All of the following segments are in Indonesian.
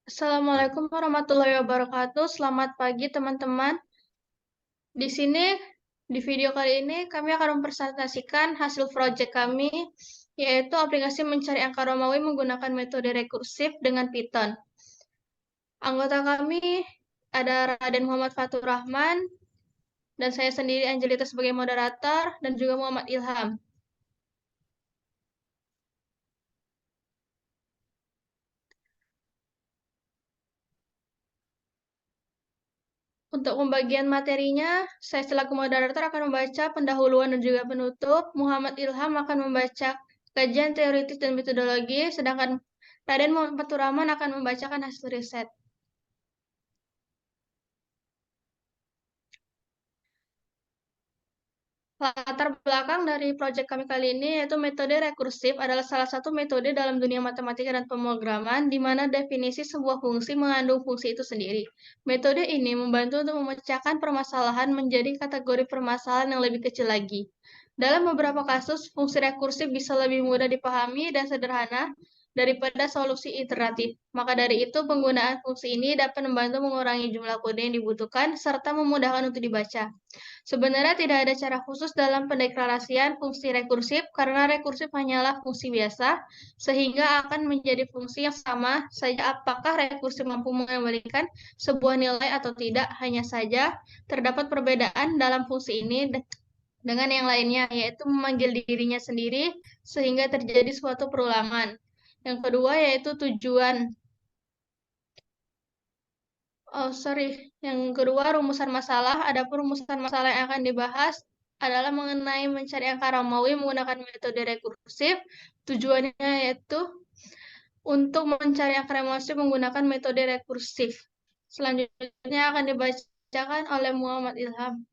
Assalamualaikum warahmatullahi wabarakatuh. Selamat pagi, teman-teman. Di sini, di video kali ini, kami akan mempresentasikan hasil proyek kami, yaitu aplikasi mencari angka Romawi menggunakan metode rekursif dengan Python. Anggota kami ada Raden Muhammad Fatur Rahman, dan saya sendiri Angelita sebagai moderator, dan juga Muhammad Ilham. Untuk pembagian materinya, saya selaku moderator akan membaca pendahuluan dan juga penutup. Muhammad Ilham akan membaca kajian teoritis dan metodologi, sedangkan Raden Muhammad Faturrahman akan membacakan hasil riset. Latar belakang dari proyek kami kali ini yaitu metode rekursif adalah salah satu metode dalam dunia matematika dan pemrograman di mana definisi sebuah fungsi mengandung fungsi itu sendiri. Metode ini membantu untuk memecahkan permasalahan menjadi kategori permasalahan yang lebih kecil lagi. Dalam beberapa kasus, fungsi rekursif bisa lebih mudah dipahami dan sederhana daripada solusi iteratif. Maka dari itu, penggunaan fungsi ini dapat membantu mengurangi jumlah kode yang dibutuhkan serta memudahkan untuk dibaca. Sebenarnya tidak ada cara khusus dalam pendeklarasian fungsi rekursif karena rekursif hanyalah fungsi biasa, sehingga akan menjadi fungsi yang sama saja apakah rekursif mampu mengembalikan sebuah nilai atau tidak. Hanya saja terdapat perbedaan dalam fungsi ini dengan yang lainnya, yaitu memanggil dirinya sendiri sehingga terjadi suatu perulangan. Yang kedua yaitu tujuan. Oh, sorry. Yang kedua, rumusan masalah. Adapun rumusan masalah yang akan dibahas adalah mengenai mencari angka Romawi menggunakan metode rekursif. Tujuannya yaitu untuk mencari angka Romawi menggunakan metode rekursif. Selanjutnya akan dibacakan oleh Muhammad Ilham.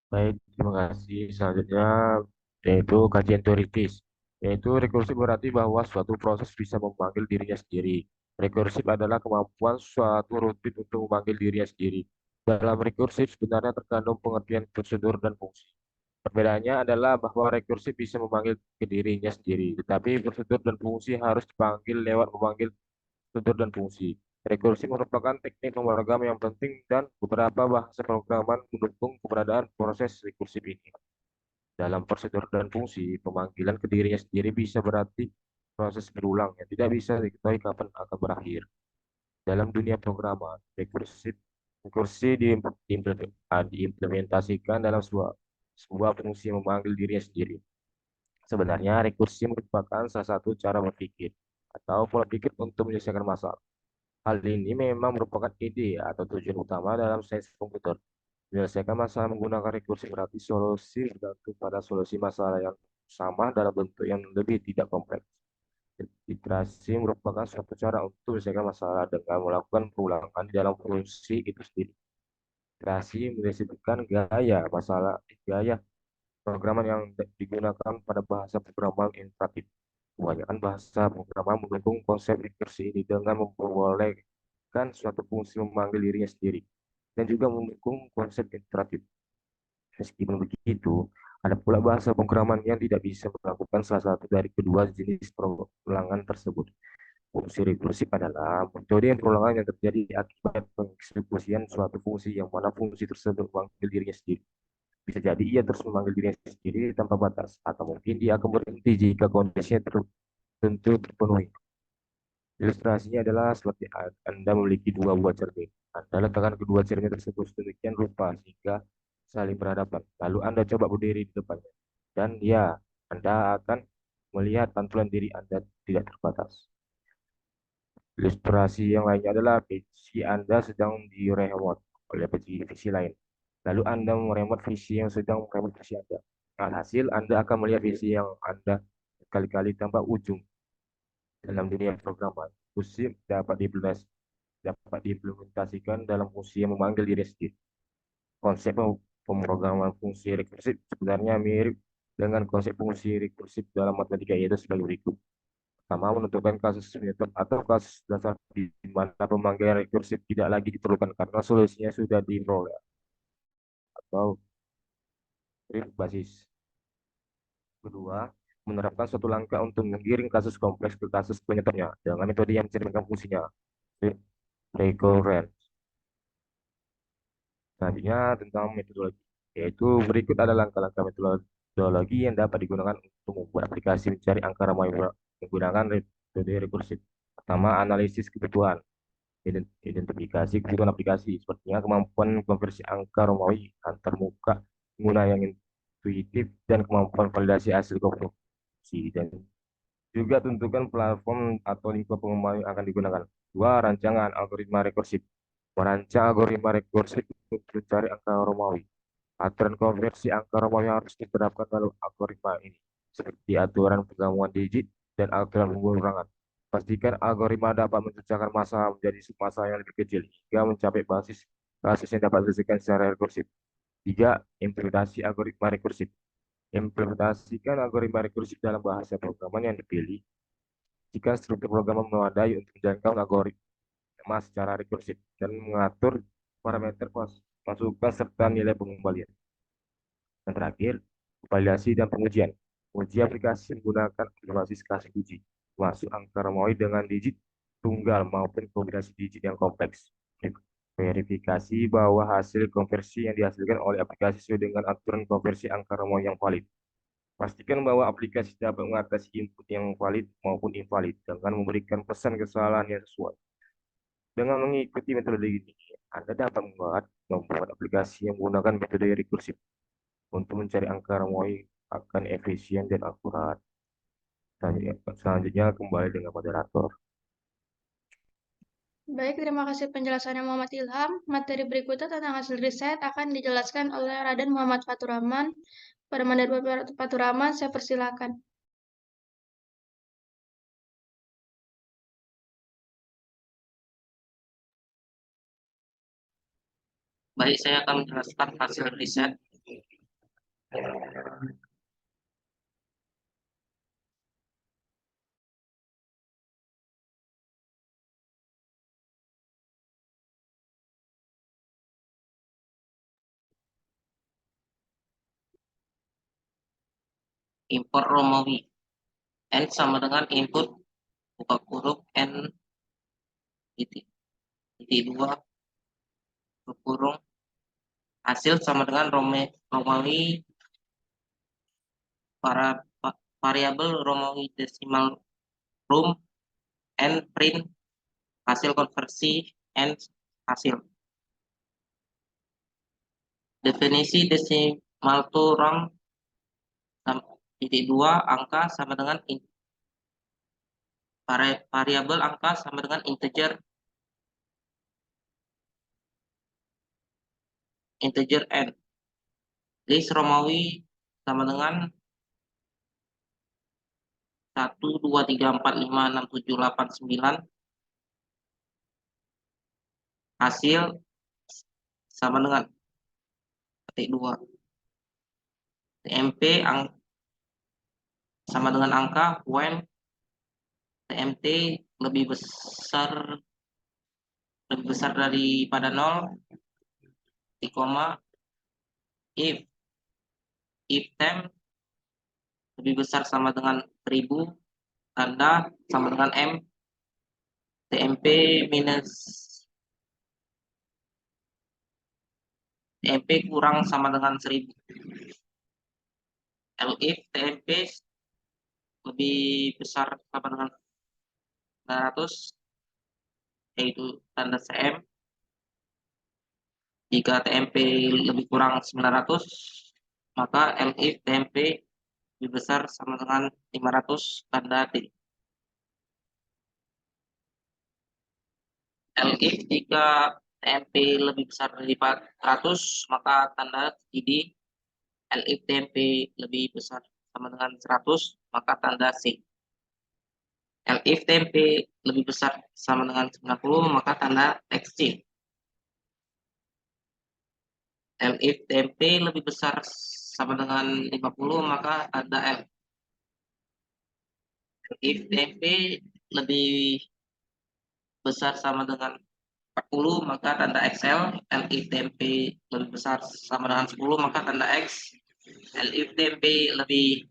Baik, terima kasih. Selanjutnya, yaitu kajian teoritis. Yaitu rekursif berarti bahwa suatu proses bisa memanggil dirinya sendiri. Rekursif adalah kemampuan suatu rutin untuk memanggil dirinya sendiri. Dalam rekursif sebenarnya terkandung pengertian prosedur dan fungsi. Perbedaannya adalah bahwa rekursif bisa memanggil ke dirinya sendiri, tetapi prosedur dan fungsi harus dipanggil lewat memanggil prosedur dan fungsi. Rekursi merupakan teknik pemrograman yang penting dan beberapa bahasa pemrograman mendukung keberadaan proses rekursif ini. Dalam prosedur dan fungsi, pemanggilan ke dirinya sendiri bisa berarti proses berulang yang tidak bisa diketahui kapan akan berakhir. Dalam dunia programan, rekursi diimplementasikan dalam sebuah fungsi yang memanggil dirinya sendiri. Sebenarnya, rekursi merupakan salah satu cara berpikir atau pola pikir untuk menyelesaikan masalah. Hal ini memang merupakan ide atau tujuan utama dalam sains komputer. Menyelesaikan masalah menggunakan rekursi berarti solusi bergantung pada solusi masalah yang sama dalam bentuk yang lebih tidak kompleks. Iterasi merupakan suatu cara untuk menyelesaikan masalah dengan melakukan perulangan di dalam fungsi itu sendiri. Iterasi mendeskripsikan gaya programan yang digunakan pada bahasa pemrograman interaktif. Kebanyakan bahasa pemrograman mendukung konsep rekursi ini dengan memperbolehkan suatu fungsi memanggil dirinya sendiri dan juga mendukung konsep interaktif. Meskipun begitu, ada pula bahasa pemrograman yang tidak bisa melakukan salah satu dari kedua jenis perulangan tersebut. Fungsi rekursif adalah metode perulangan yang terjadi akibat pengeksekusian suatu fungsi yang mana fungsi tersebut memanggil dirinya sendiri. Bisa jadi ia terus memanggil dirinya sendiri tanpa batas, atau mungkin ia akan berhenti jika kondisinya tertentu terpenuhi. Ilustrasinya adalah seperti Anda memiliki dua buah cermin. Anda letakkan kedua cermin tersebut sedemikian rupa sehingga saling berhadapan. Lalu Anda coba berdiri di depannya. Dan ya, Anda akan melihat pantulan diri Anda tidak terbatas. Ilustrasi yang lainnya adalah PC Anda sedang diremot oleh PC lain. Lalu Anda meremot PC yang sedang meremot PC Anda. Alhasil, Anda akan melihat PC yang Anda berkali-kali tanpa ujung. Dalam dunia programan, fungsi dapat diimplementasikan dalam fungsi yang memanggil diri sendiri. Konsep pemrograman fungsi rekursif sebenarnya mirip dengan konsep fungsi rekursif dalam matematika, yaitu sebagai berikut. Pertama, menentukan kasus metode atau kasus dasar di mana pemanggilan rekursif tidak lagi diperlukan karena solusinya sudah diperoleh atau basis. Kedua, menerapkan suatu langkah untuk menggiring kasus kompleks ke kasus penyebabnya dengan metode yang mencerminkan fungsinya. Recurrence. Selanjutnya tentang metodologi, yaitu berikut ada langkah-langkah metodologi yang dapat digunakan untuk membuat aplikasi mencari angka ramai menggunakan metode rekursif. Pertama, analisis kebutuhan. Identifikasi kebutuhan aplikasi, sepertinya kemampuan konversi angka Romawi antar muka pengguna yang intuitif dan kemampuan validasi hasil konversi, dan juga tentukan platform atau lingkup pengembang yang akan digunakan. Dua, rancangan algoritma rekursif. Merancang algoritma rekursif untuk mencari angka Romawi. Aturan konversi angka Romawi harus diterapkan dalam algoritma ini, seperti aturan penggabungan digit dan aturan pengurangan. Pastikan algoritma dapat memecahkan masalah menjadi submasalah yang lebih kecil hingga mencapai basis kasus yang dapat diselesaikan secara rekursif. Tiga, implementasi algoritma rekursif. Implementasikan algoritma rekursif dalam bahasa programan yang dipilih jika struktur program memadai untuk menjalankan algoritma secara rekursif dan mengatur parameter masukan serta nilai pengembalian. Dan terakhir, validasi dan pengujian. Uji aplikasi menggunakan berbasis kasus uji, masuk angka Romawi dengan digit tunggal maupun kombinasi digit yang kompleks. Verifikasi bahwa hasil konversi yang dihasilkan oleh aplikasi sesuai dengan aturan konversi angka Romawi yang valid. Pastikan bahwa aplikasi dapat mengatasi input yang valid maupun invalid dengan memberikan pesan kesalahan yang sesuai. Dengan mengikuti metode ini, Anda dapat membuat aplikasi yang menggunakan metode rekursif untuk mencari angka Romawi akan efisien dan akurat. Selanjutnya kembali dengan moderator. Baik, terima kasih penjelasannya Muhammad Ilham. Materi berikutnya tentang hasil riset akan dijelaskan oleh Raden Muhammad Faturrahman. Pada Raden Faturrahman, saya persilakan. Baik, saya akan menjelaskan hasil riset. Import Romawi. N sama dengan input buka kurung N titik 2 kurung hasil sama dengan Romawi para variabel Romawi desimal room N print hasil konversi N hasil. Definisi desimal to ram titik 2 angka sama dengan variabel angka sama dengan integer N. List Romawi sama dengan 1, 2, 3, 4, 5, 6, 7, 8, 9. Hasil sama dengan ketik 2. TMP sama dengan angka when TMT lebih besar daripada 0, di koma if temp lebih besar sama dengan 1000, tanda sama dengan M, TMP minus TMP kurang sama dengan 1000. If TMP lebih besar sama dengan 900, yaitu tanda CM. Jika TMP lebih kurang 900, maka elif TMP lebih besar sama dengan 500, tanda T. Elif jika TMP lebih besar dari 400, maka tanda TD. Elif TMP lebih besar sama dengan 100, maka tanda C. Elif TMP lebih besar sama dengan 90, maka tanda XC. Elif TMP lebih besar sama dengan 50, maka tanda L. If TMP lebih besar sama dengan 40, maka tanda XL. If TMP lebih besar sama dengan 10, maka tanda X. If TMP lebih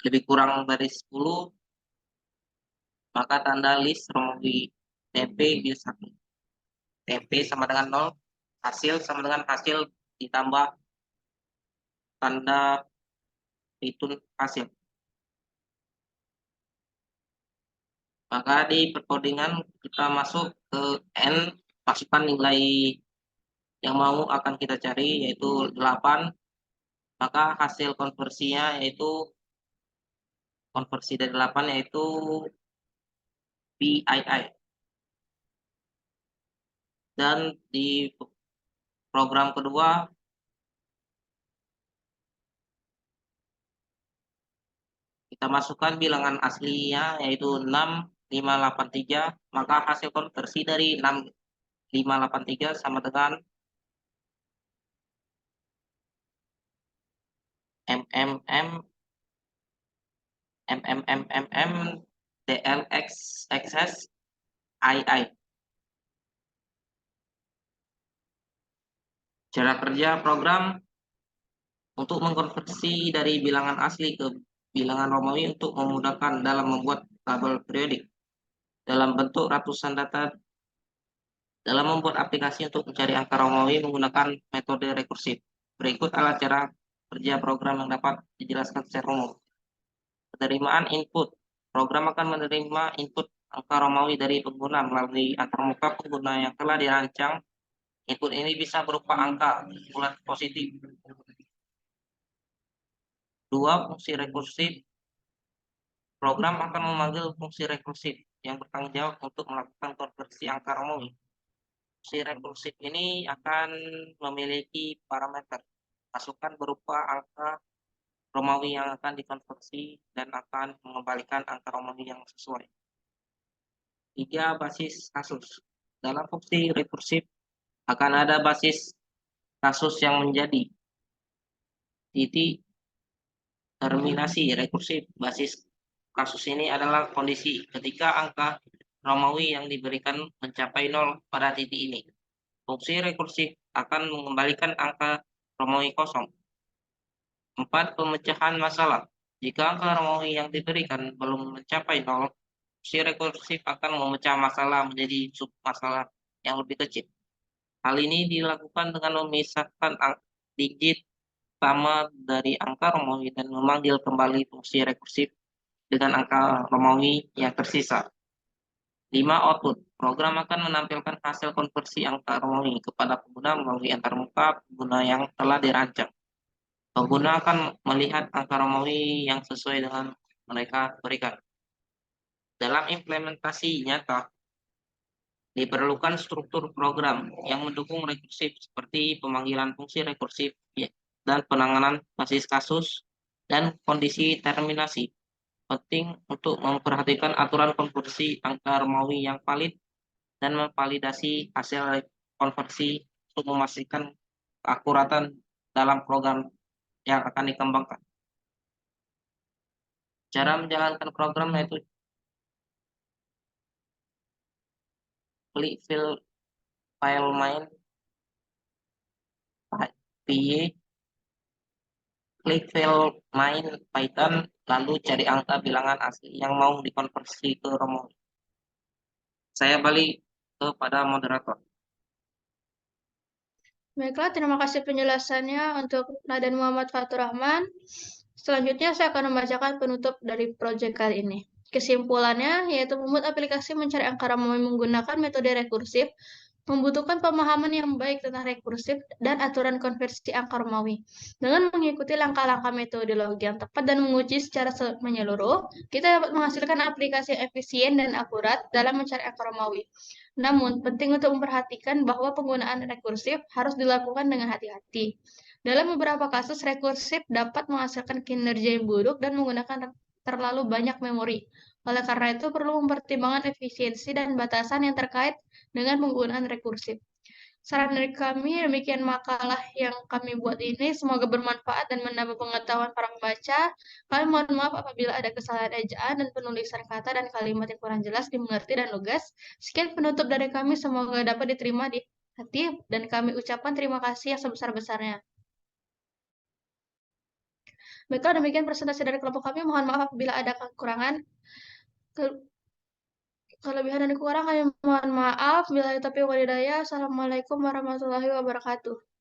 lebih kurang dari 10, maka tanda list Romawi TP bisa 1. TP sama dengan 0, hasil sama dengan hasil ditambah tanda itu hasil. Maka di perkodingan kita masuk ke N, masukkan nilai yang mau akan kita cari yaitu 8, maka hasil konversinya yaitu konversi dari 8 yaitu PII. Dan di program kedua kita masukkan bilangan aslinya yaitu 6583, maka hasil konversi dari 6583 sama dengan DLXXS II. Cara kerja program untuk mengkonversi dari bilangan asli ke bilangan Romawi untuk memudahkan dalam membuat tabel periodik dalam bentuk ratusan data. Dalam membuat aplikasi untuk mencari angka Romawi menggunakan metode rekursif. Berikut adalah cara kerja program yang dapat dijelaskan secara umum. Penerimaan input. Program akan menerima input angka Romawi dari pengguna melalui antarmuka pengguna yang telah dirancang. Input ini bisa berupa angka bulat positif. 2. Fungsi rekursif. Program akan memanggil fungsi rekursif yang bertanggung jawab untuk melakukan konversi angka Romawi. Fungsi rekursif ini akan memiliki parameter masukan berupa angka Romawi yang akan dikonversi dan akan mengembalikan angka Romawi yang sesuai. 3. Basis kasus. Dalam fungsi rekursif akan ada basis kasus yang menjadi titik terminasi rekursif. Basis kasus ini adalah kondisi ketika angka Romawi yang diberikan mencapai 0 pada titik ini. Fungsi rekursif akan mengembalikan angka Romawi kosong. 4. Pemecahan masalah. Jika angka Romawi yang diberikan belum mencapai 0, fungsi rekursif akan memecah masalah menjadi sub-masalah yang lebih kecil. Hal ini dilakukan dengan memisahkan digit pertama dari angka Romawi dan memanggil kembali fungsi rekursif dengan angka Romawi yang tersisa. 5. Output. Program akan menampilkan hasil konversi angka Romawi kepada pengguna melalui antarmuka pengguna yang telah dirancang. Pengguna akan melihat angka Romawi yang sesuai dengan mereka berikan. Dalam implementasi nyata, diperlukan struktur program yang mendukung rekursif seperti pemanggilan fungsi rekursif dan penanganan basis kasus dan kondisi terminasi. Penting untuk memperhatikan aturan konversi angka Romawi yang valid dan memvalidasi hasil konversi untuk memastikan keakuratan dalam program yang akan dikembangkan. Cara menjalankan program yaitu klik file main PY, klik file main Python, lalu cari angka bilangan asli yang mau dikonversi ke Romawi. Saya balik kepada moderator. Baiklah, terima kasih penjelasannya untuk Naden Muhammad Fatur Rahman. Selanjutnya saya akan membacakan penutup dari proyek kali ini. Kesimpulannya yaitu membuat aplikasi mencari angka Romawi menggunakan metode rekursif membutuhkan pemahaman yang baik tentang rekursif dan aturan konversi angka Romawi. Dengan mengikuti langkah-langkah metodologi yang tepat dan menguji secara menyeluruh, kita dapat menghasilkan aplikasi yang efisien dan akurat dalam mencari angka Romawi. Namun, penting untuk memperhatikan bahwa penggunaan rekursif harus dilakukan dengan hati-hati. Dalam beberapa kasus, rekursif dapat menghasilkan kinerja yang buruk dan menggunakan terlalu banyak memori. Oleh karena itu, perlu mempertimbangkan efisiensi dan batasan yang terkait dengan penggunaan rekursif. Saran dari kami, demikian makalah yang kami buat ini. Semoga bermanfaat dan menambah pengetahuan para pembaca. Kami mohon maaf apabila ada kesalahan ejaan dan penulisan kata dan kalimat yang kurang jelas, dimengerti dan lugas. Sekian penutup dari kami, semoga dapat diterima di hati, dan kami ucapkan terima kasih yang sebesar-besarnya. Baiklah, demikian presentasi dari kelompok kami. Mohon maaf apabila ada kekurangan. Kelebihan dan kekurangan kami mohon maaf. Bila taufiq wal hidayah. Assalamualaikum warahmatullahi wabarakatuh.